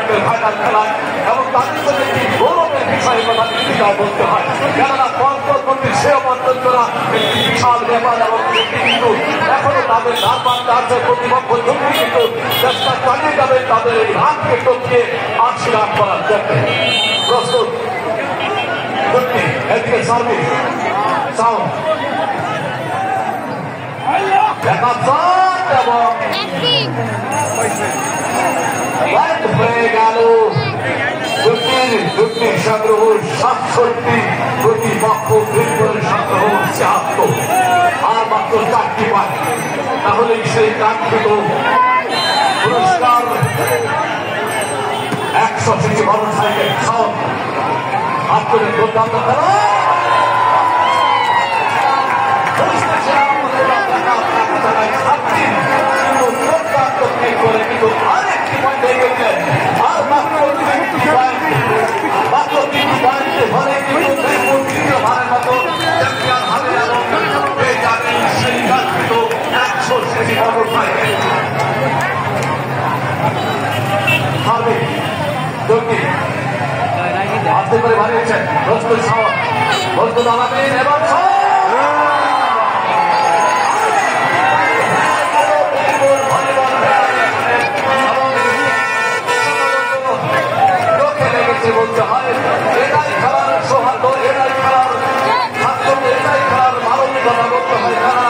টুর্নামেন্টের ফাইনাল খেলায় এবং তাদের জন্য একটি গৌরবের বিষয়ে কথা নিশ্চিত বলতে হয়। কেননা পরপরবর্তী সে অবন্তরা একটি বিশাল ব্যাপার এবং কিন্তু এখনো তাদের ধারবান রাজ্যের প্রতিপক্ষ জমি কিন্তু চেষ্টা চালিয়ে যাবেন তাদের এই হাতকে টপকে ৮০ রান করার জন্য। প্রস্তুত এদিকে সার্ভিস সাউন্ড দেখা এবং হয়ে গেল সংগ্রহ ৬৭ প্রতিপক্ষ সংগ্রহ ৭৬ আর মাত্র ৪টি পায় তাহলেই সেই কাঙ্ক্ষিত পুরস্কার ১০০ মোটরসাইকেল সব আপনাদের দুর্দান্ত খেলা করে কিন্তু আরেকটি পয়েন্ট হয়ে গেছে আর মাত্র ৩টি পয়েন্ট হলে কিন্তু তৃতীয় ভারের মতো চ্যাম্পিয়ন হবে এবং পেয়ে যাবেন সেই কাঙ্ক্ষিত ১০০ মোটরসাইকেল। হবে দুটি আস্তে করে বাড়িয়েছেন প্রস্তুত সাওয়া প্রস্তুত আলামিন এবং বলতে হয় এটাই খেলার সৌহার্দ্য এটাই খেলার ছাত্র এটাই খেলার মানবিকতা বলতে হয় তারা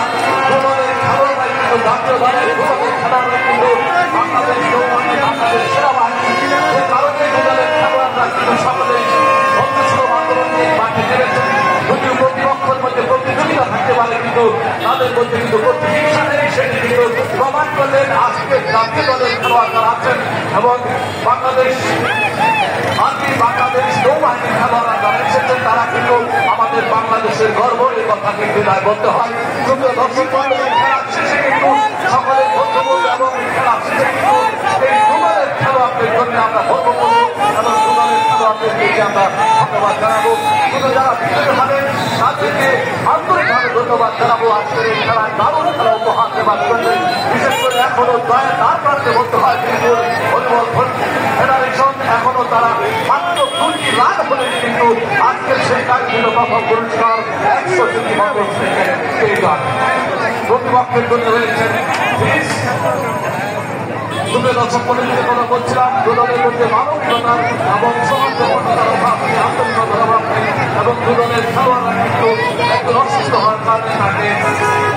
দুদলের খেলোয়াড়রা কিন্তু জাতীয় দলের দুদলের খেলোয়াড়রা কিন্তু বাংলাদেশ নৌবাহিনী বাংলাদেশ সেনাবাহিনী যে কারণে দুদলের খেলোয়াড়রা কিন্তু সকলে বন্ধুসুলভ আন্দোলন নিয়ে মাঠে নেমেছেন। যদিও প্রতিপক্ষের মধ্যে প্রতিযোগিতা থাকতে পারে কিন্তু তাদের মধ্যে কিন্তু প্রতিহিংসা নেই সেটি কিন্তু প্রমাণ করলেন আজকে জাতীয় দলের খেলোয়াড়রা আছেন এবং বাংলাদেশ নৌবাহিনীর খেলোয়াড়রা যারা এসেছেন তারা কিন্তু আমাদের বাংলাদেশের গর্ব এই কথা কিন্তু দায় বলতে হয়। যদিও দর্শক মণ্ডলীর খেলা শেষে কিন্তু সকলের ধন্যবাদ এবং খেলা শেষে কিন্তু এই দুদলের খেলোয়াড়দের জন্য আমরা গর্ব করবো এবং দুদলের খেলোয়াড়দেরকে আমরা ধন্যবাদ জানাবো। শুধু যারা বিজয়ী হবেন তাদেরকে আন্তরিকভাবে ধন্যবাদ জানাবো আজকের এই খেলায় দারুণ খেলা উপহার দেওয়ার জন্য। বিশেষ করে এখনো দয়া তার প্রান্তে বলতে হয় কিন্তু ভলিবল ফেডারেশন এখনো তারা মাত্র 2টি রান হলে কিন্তু আজকের সেই কাঙ্ক্ষিত প্রথম পুরস্কার ১০০ মোটরসাইকেল পেয়ে যান। প্রতিপক্ষের জন্য রয়েছেন দুটো দর্শক পরিচিত কথা বলছিলাম দুদলের মধ্যে মানবিকতা এবং সমাজতার অভাব আন্তরিকতার অভাব এবং দুদলের খেলোয়াড়রা কিন্তু একজন অসুস্থ হওয়ার কারণে তাকে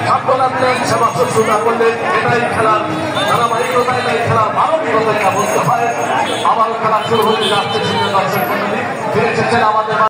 সান্ত্বনা দিলেন সেবা শুশ্রূষা করলেন। এটাই খেলার ধারাবাহিকতা এটাই খেলার মানবিকতা এটা বলতে হয়। আবার খেলা শুরু হতে যাচ্ছে দর্শক মন্ডলী ফিরে এসেছেন আমাদের